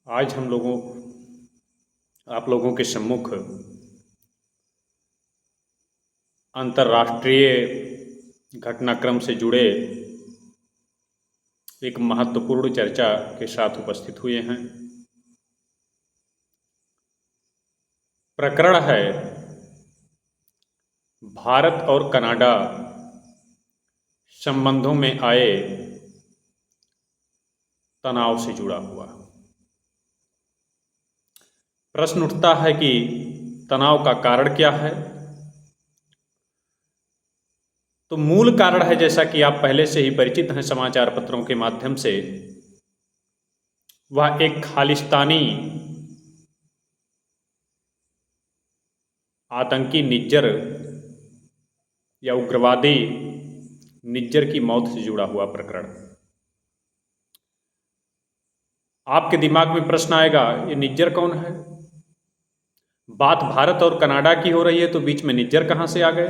आज आप लोगों के सम्मुख अंतर्राष्ट्रीय घटनाक्रम से जुड़े एक महत्वपूर्ण चर्चा के साथ उपस्थित हुए हैं। प्रकरण है भारत और कनाडा संबंधों में आए तनाव से जुड़ा हुआ। प्रश्न उठता है कि तनाव का कारण क्या है। तो मूल कारण है, जैसा कि आप पहले से ही परिचित हैं समाचार पत्रों के माध्यम से, वह एक खालिस्तानी आतंकी निज्जर या उग्रवादी निज्जर की मौत से जुड़ा हुआ प्रकरण। आपके दिमाग में प्रश्न आएगा, ये निज्जर कौन है? बात भारत और कनाडा की हो रही है तो बीच में निज्जर कहाँ से आ गए?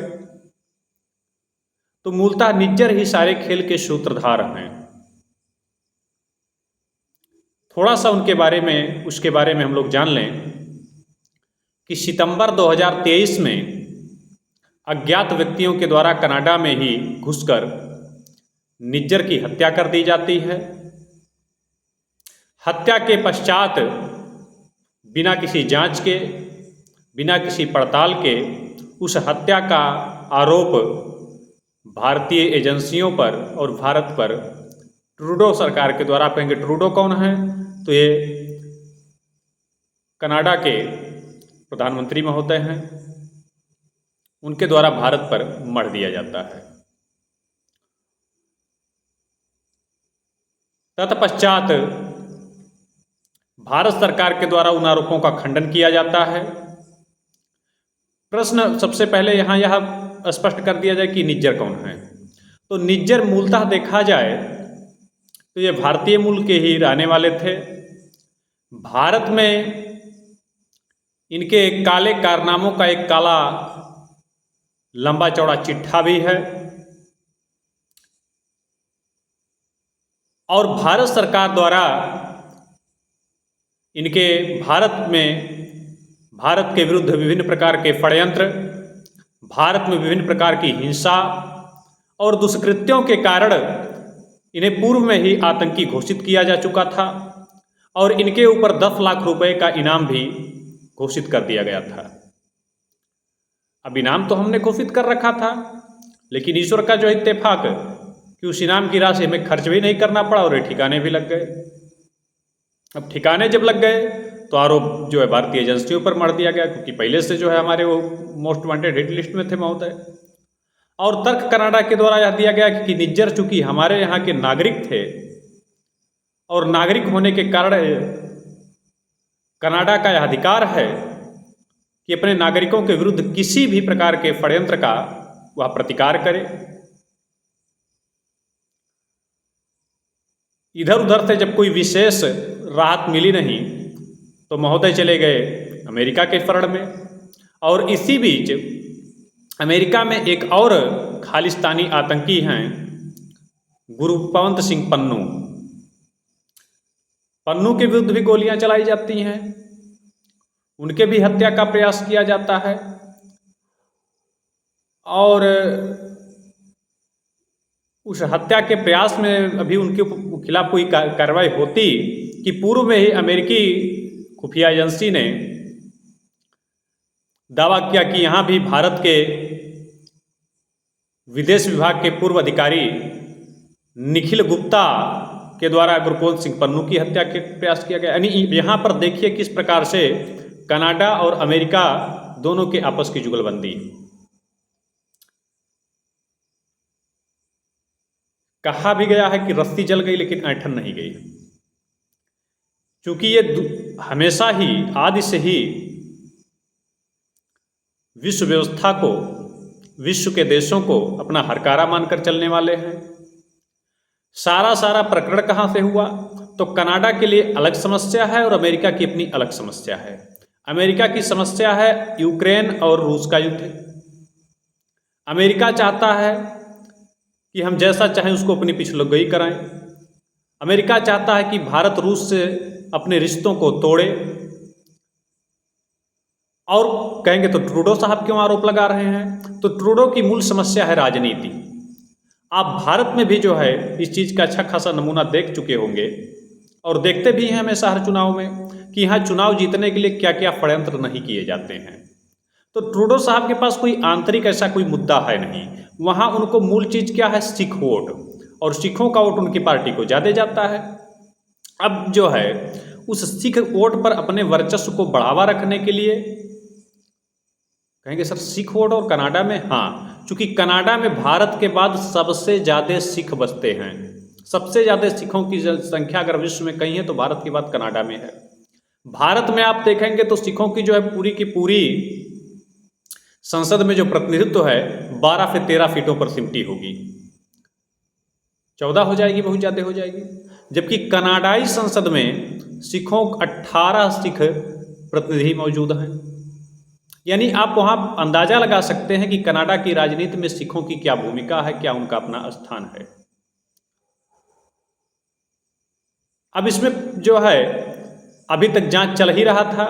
तो मूलतः निज्जर ही सारे खेल के सूत्रधार हैं। थोड़ा सा उसके बारे में हम लोग जान लें कि सितंबर 2023 में अज्ञात व्यक्तियों के द्वारा कनाडा में ही घुसकर निज्जर की हत्या कर दी जाती है। हत्या के पश्चात बिना किसी जांच के, बिना किसी पड़ताल के उस हत्या का आरोप भारतीय एजेंसियों पर और भारत पर ट्रूडो सरकार के द्वारा। आप कहेंगे ट्रूडो कौन है? तो ये कनाडा के प्रधानमंत्री महोदय हैं, उनके द्वारा भारत पर मढ़ दिया जाता है। तत्पश्चात भारत सरकार के द्वारा उन आरोपों का खंडन किया जाता है। प्रश्न सबसे पहले यहाँ यह स्पष्ट कर दिया जाए कि निज्जर कौन है। तो निज्जर मूलतः देखा जाए तो ये भारतीय मूल के ही रहने वाले थे। भारत में इनके काले कारनामों का एक काला लंबा चौड़ा चिट्ठा भी है और भारत सरकार द्वारा इनके भारत के विरुद्ध विभिन्न प्रकार के षड्यंत्र, भारत में विभिन्न प्रकार की हिंसा और दुष्कृत्यों के कारण इन्हें पूर्व में ही आतंकी घोषित किया जा चुका था और इनके ऊपर 10 लाख रुपए का इनाम भी घोषित कर दिया गया था। अब इनाम तो हमने घोषित कर रखा था, लेकिन ईश्वर का जो इत्तेफाक कि उस इनाम की राशि हमें खर्च भी नहीं करना पड़ा और ये ठिकाने भी लग गए। अब ठिकाने जब लग गए तो आरोप जो है भारतीय एजेंसियों पर मढ़ दिया गया, क्योंकि पहले से जो है हमारे वो मोस्ट वांटेड हिट लिस्ट में थे महोदय। और तर्क कनाडा के द्वारा यह दिया गया कि निज्जर चूंकि हमारे यहाँ के नागरिक थे और नागरिक होने के कारण कनाडा का यह अधिकार है कि अपने नागरिकों के विरुद्ध किसी भी प्रकार के षड्यंत्र का वह प्रतिकार करे। इधर उधर से जब कोई विशेष राहत मिली नहीं तो महोदय चले गए अमेरिका के शरण में। और इसी बीच अमेरिका में एक और खालिस्तानी आतंकी हैं, गुरपवंत सिंह पन्नू। पन्नू के विरुद्ध भी गोलियां चलाई जाती हैं, उनके भी हत्या का प्रयास किया जाता है। और उस हत्या के प्रयास में अभी उनके खिलाफ कोई कार्रवाई होती कि पूर्व में ही अमेरिकी खुफिया एजेंसी ने दावा किया कि यहाँ भी भारत के विदेश विभाग के पूर्व अधिकारी निखिल गुप्ता के द्वारा गुरपवंत सिंह पन्नू की हत्या के प्रयास किया गया। यानी यहाँ पर देखिए किस प्रकार से कनाडा और अमेरिका दोनों के आपस की जुगलबंदी। कहा भी गया है कि रस्सी जल गई लेकिन ऐंठन नहीं गई, क्योंकि ये हमेशा ही आदि से ही विश्व व्यवस्था को, विश्व के देशों को अपना हरकारा मानकर चलने वाले हैं। सारा प्रकरण कहाँ से हुआ? तो कनाडा के लिए अलग समस्या है और अमेरिका की अपनी अलग समस्या है। अमेरिका की समस्या है यूक्रेन और रूस का युद्ध। अमेरिका चाहता है कि हम जैसा चाहें उसको अपनी पिछलोगई कराएं। अमेरिका चाहता है कि भारत रूस से अपने रिश्तों को तोड़े। और कहेंगे तो ट्रूडो साहब क्यों आरोप लगा रहे हैं, तो ट्रूडो की मूल समस्या है राजनीति। आप भारत में भी जो है इस चीज़ का अच्छा खासा नमूना देख चुके होंगे और देखते भी हैं हमेशा हर चुनाव में कि यहाँ चुनाव जीतने के लिए क्या क्या षड्यंत्र नहीं किए जाते हैं। तो ट्रूडो साहब के पास कोई आंतरिक ऐसा कोई मुद्दा है नहीं, वहाँ उनको मूल चीज़ क्या है, सिख वोट, और सिखों का वोट उनकी पार्टी को ज़्यादा जाता है। अब जो है उस सिख वोट पर अपने वर्चस्व को बढ़ावा रखने के लिए कहेंगे सर सिख वोट, और कनाडा में, हाँ, चूंकि कनाडा में भारत के बाद सबसे ज़्यादा सिख बसते हैं, सबसे ज़्यादा सिखों की संख्या अगर विश्व में कहीं है तो भारत के बाद कनाडा में है। भारत में आप देखेंगे तो सिखों की जो है पूरी की पूरी संसद में जो प्रतिनिधित्व है 12 से 13 सीटों पर सिमटी होगी, 14 हो जाएगी, बहुत ज़्यादा हो जाएगी। जबकि कनाडाई संसद में सिखों 18 सिख प्रतिनिधि मौजूद हैं। यानी आप वहाँ अंदाजा लगा सकते हैं कि कनाडा की राजनीति में सिखों की क्या भूमिका है, क्या उनका अपना स्थान है। अब इसमें जो है अभी तक जांच चल ही रहा था।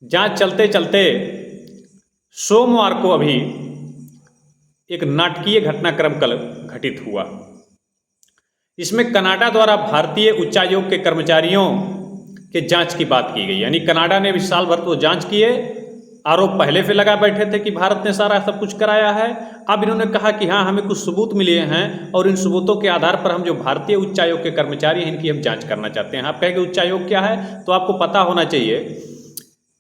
जांच चलते चलते सोमवार को अभी एक नाटकीय घटनाक्रम कल घटित हुआ। इसमें कनाडा द्वारा भारतीय उच्चायोग के कर्मचारियों के जांच की बात की गई। यानी कनाडा ने भी साल भर तो जांच किए, आरोप पहले से लगा बैठे थे कि भारत ने सारा सब कुछ कराया है। अब इन्होंने कहा कि हाँ, हमें कुछ सबूत मिले हैं और इन सबूतों के आधार पर हम जो भारतीय उच्चायोग के कर्मचारी हैं इनकी हम जांच करना चाहते हैं। आप कहेंगे उच्चायोग क्या है, तो आपको पता होना चाहिए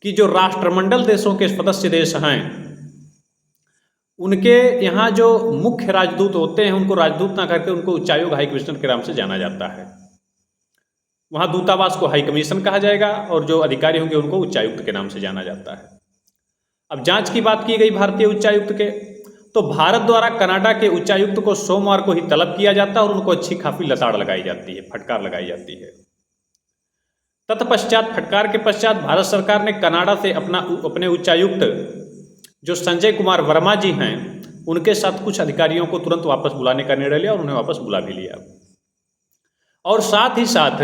कि जो राष्ट्रमंडल देशों के सदस्य देश हैं उनके यहाँ जो मुख्य राजदूत होते हैं उनको राजदूत ना करके उनको उच्चायोग हाई कमिश्नर के नाम से जाना जाता है। वहाँ दूतावास को हाई कमीशन कहा जाएगा और जो अधिकारी होंगे उनको उच्चायुक्त के नाम से जाना जाता है। अब जांच की बात की गई भारतीय उच्चायुक्त के, तो भारत द्वारा कनाडा के उच्चायुक्त को सोमवार को ही तलब किया जाता है और उनको अच्छी खाफी लताड़ लगाई जाती है, फटकार लगाई जाती है। तत्पश्चात फटकार के पश्चात भारत सरकार ने कनाडा से अपने उच्चायुक्त जो संजय कुमार वर्मा जी हैं उनके साथ कुछ अधिकारियों को तुरंत वापस बुलाने का निर्णय लिया और उन्हें वापस बुला भी लिया। और साथ ही साथ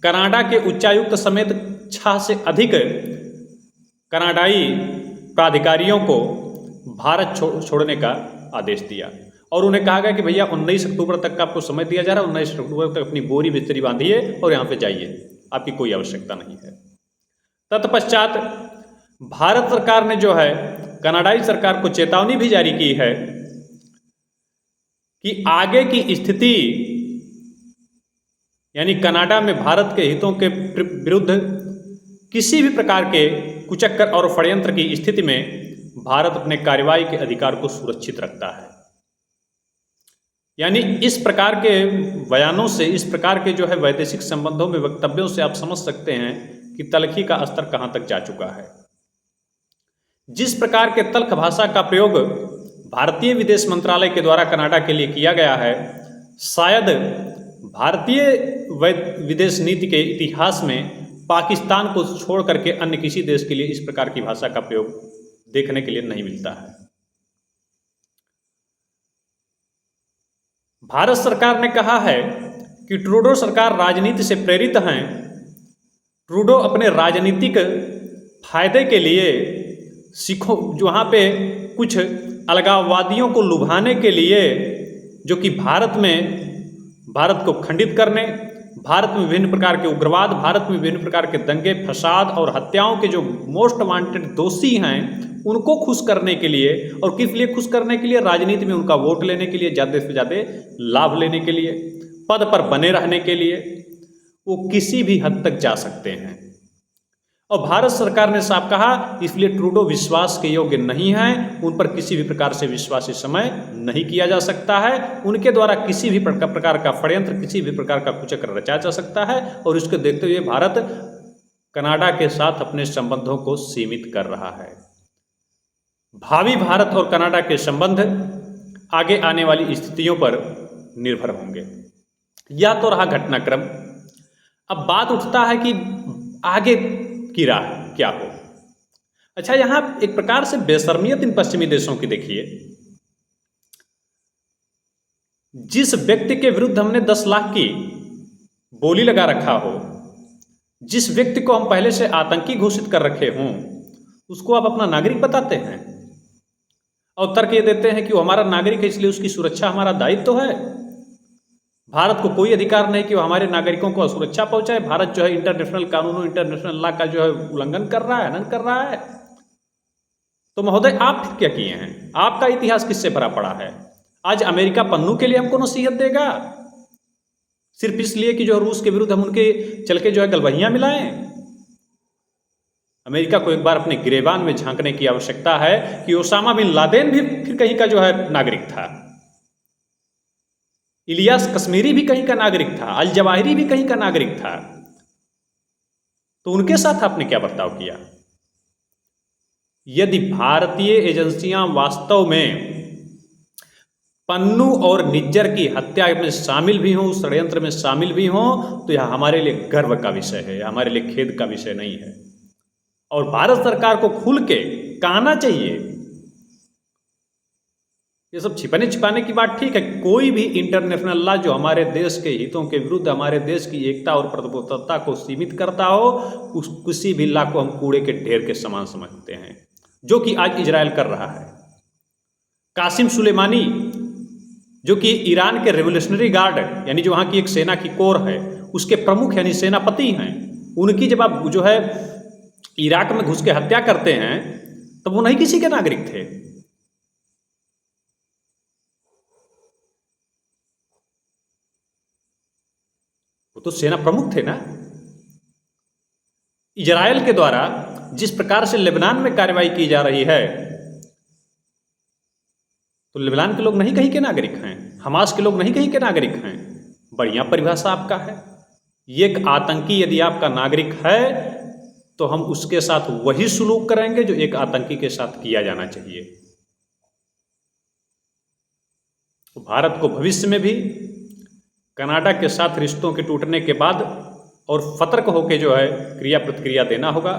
कनाडा के उच्चायुक्त समेत 6 से अधिक कनाडाई प्राधिकारियों को भारत छोड़ने का आदेश दिया और उन्हें कहा गया कि भैया 19 अक्टूबर तक का आपको समय दिया जा रहा है, 19 अक्टूबर तक अपनी बोरी बिस्तरी बांधिए और यहाँ पे जाइए, आपकी कोई आवश्यकता नहीं है। तत्पश्चात भारत सरकार ने जो है कनाडाई सरकार को चेतावनी भी जारी की है कि आगे की स्थिति यानी कनाडा में भारत के हितों के विरुद्ध किसी भी प्रकार के कुचक्कर और षड्यंत्र की स्थिति में भारत अपने कार्रवाई के अधिकार को सुरक्षित रखता है। यानी इस प्रकार के बयानों से, इस प्रकार के जो है वैदेशिक संबंधों में वक्तव्यों से आप समझ सकते हैं कि तल्खी का स्तर कहां तक जा चुका है। जिस प्रकार के तल्ख भाषा का प्रयोग भारतीय विदेश मंत्रालय के द्वारा कनाडा के लिए किया गया है, शायद भारतीय विदेश नीति के इतिहास में पाकिस्तान को छोड़ करके अन्य किसी देश के लिए इस प्रकार की भाषा का प्रयोग देखने के लिए नहीं मिलता है। भारत सरकार ने कहा है कि ट्रूडो सरकार राजनीति से प्रेरित हैं। ट्रूडो अपने राजनीतिक फायदे के लिए सिखों वहाँ पे कुछ अलगाववादियों को लुभाने के लिए, जो कि भारत को खंडित करने, भारत में विभिन्न प्रकार के उग्रवाद, भारत में विभिन्न प्रकार के दंगे फसाद और हत्याओं के जो मोस्ट वांटेड दोषी हैं उनको खुश करने के लिए, और किस लिए खुश करने के लिए, राजनीति में उनका वोट लेने के लिए, ज़्यादा से ज़्यादा लाभ लेने के लिए, पद पर बने रहने के लिए वो किसी भी हद तक जा सकते हैं। और भारत सरकार ने साफ कहा, इसलिए ट्रूडो विश्वास के योग्य नहीं हैं, उन पर किसी भी प्रकार से विश्वास इस समय नहीं किया जा सकता है। उनके द्वारा किसी भी प्रकार का षड्यंत्र, किसी भी प्रकार का कुचक्र रचा जा सकता है और इसको देखते हुए भारत कनाडा के साथ अपने संबंधों को सीमित कर रहा है। भावी भारत और कनाडा के संबंध आगे आने वाली स्थितियों पर निर्भर होंगे। यह तो रहा घटनाक्रम। अब बात उठता है कि आगे की राह क्या हो। अच्छा, यहां एक प्रकार से बेशर्मियत इन पश्चिमी देशों की देखिए। जिस व्यक्ति के विरुद्ध हमने 10 लाख की बोली लगा रखा हो, जिस व्यक्ति को हम पहले से आतंकी घोषित कर रखे हों उसको आप अपना नागरिक बताते हैं और तर्क ये देते हैं कि वो हमारा नागरिक है इसलिए उसकी सुरक्षा हमारा दायित्व तो है। भारत को कोई अधिकार नहीं कि वो हमारे नागरिकों को असुरक्षा पहुंचाए। भारत जो है इंटरनेशनल कानूनों इंटरनेशनल लॉ का जो है उल्लंघन कर रहा है, हनन कर रहा है। तो महोदय आप फिर क्या किए हैं? आपका इतिहास किससे भरा पड़ा है? आज अमेरिका पन्नू के लिए हमको नसीहत देगा सिर्फ इसलिए कि जो रूस के विरुद्ध हम उनके चल के जो है गलबहियां मिलाएं। अमेरिका को एक बार अपने गिरेबान में झांकने की आवश्यकता है कि ओसामा बिन लादेन भी फिर कहीं का जो है नागरिक था, इलियास कश्मीरी भी कहीं का नागरिक था, अल जवाहिरी भी कहीं का नागरिक था। तो उनके साथ आपने क्या बर्ताव किया? यदि भारतीय एजेंसियां वास्तव में पन्नू और निज्जर की हत्या में शामिल भी हों, उस षड्यंत्र में शामिल भी हों, तो यह हमारे लिए गर्व का विषय है, हमारे लिए खेद का विषय नहीं है। और भारत सरकार को खुल के कहना चाहिए। ये सब छिपाने छिपाने की बात ठीक है, कोई भी इंटरनेशनल लॉ जो हमारे देश के हितों के विरुद्ध हमारे देश की एकता और प्रभुत्वता को सीमित करता हो, उस किसी भी लॉ को हम कूड़े के ढेर के समान समझते हैं, जो कि आज इजराइल कर रहा है। कासिम सुलेमानी जो कि ईरान के रेवोल्यूशनरी गार्ड यानी जो वहाँ की एक सेना की कोर है उसके प्रमुख यानी सेनापति हैं, उनकी जब आप जो है इराक में घुस के हत्या करते हैं तब वो नहीं किसी के नागरिक थे। वो तो सेना प्रमुख थे ना। इजराइल के द्वारा जिस प्रकार से लेबनान में कार्रवाई की जा रही है तो लेबनान के लोग नहीं कहीं के नागरिक हैं, हमास के लोग नहीं कहीं के नागरिक हैं। बढ़िया परिभाषा आपका है। ये एक आतंकी यदि आपका नागरिक है तो हम उसके साथ वही सुलूक करेंगे जो एक आतंकी के साथ किया जाना चाहिए। तो भारत को भविष्य में भी कनाडा के साथ रिश्तों के टूटने के बाद और सतर्क होकर जो है क्रिया प्रतिक्रिया देना होगा,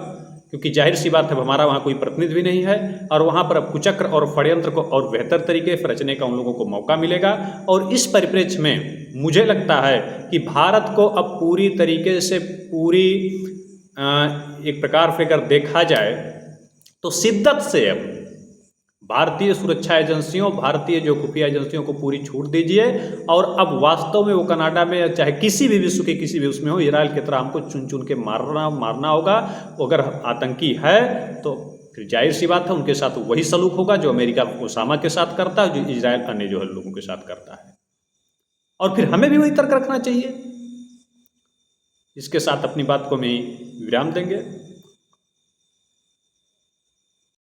क्योंकि जाहिर सी बात है हमारा वहाँ कोई प्रतिनिधि भी नहीं है और वहाँ पर अब कुचक्र और षड्यंत्र को और बेहतर तरीके से रचने का उन लोगों को मौका मिलेगा। और इस परिप्रेक्ष्य में मुझे लगता है कि भारत को अब पूरी तरीके से पूरी एक प्रकार से अगर देखा जाए तो शिद्दत से अब भारतीय सुरक्षा एजेंसियों, भारतीय जो खुफिया एजेंसियों को पूरी छूट दीजिए और अब वास्तव में वो कनाडा में चाहे किसी भी विश्व के किसी भी उसमें हो, इजराइल की तरह हमको चुन चुन के मारना होगा। अगर आतंकी है तो फिर जाहिर सी बात है उनके साथ वही सलूक होगा जो अमेरिका ओसामा के साथ करता है, जो इजराइल अन्य जो है लोगों के साथ करता है। और फिर हमें भी वही तर्क रखना चाहिए। इसके साथ अपनी बात को मैं विराम देंगे।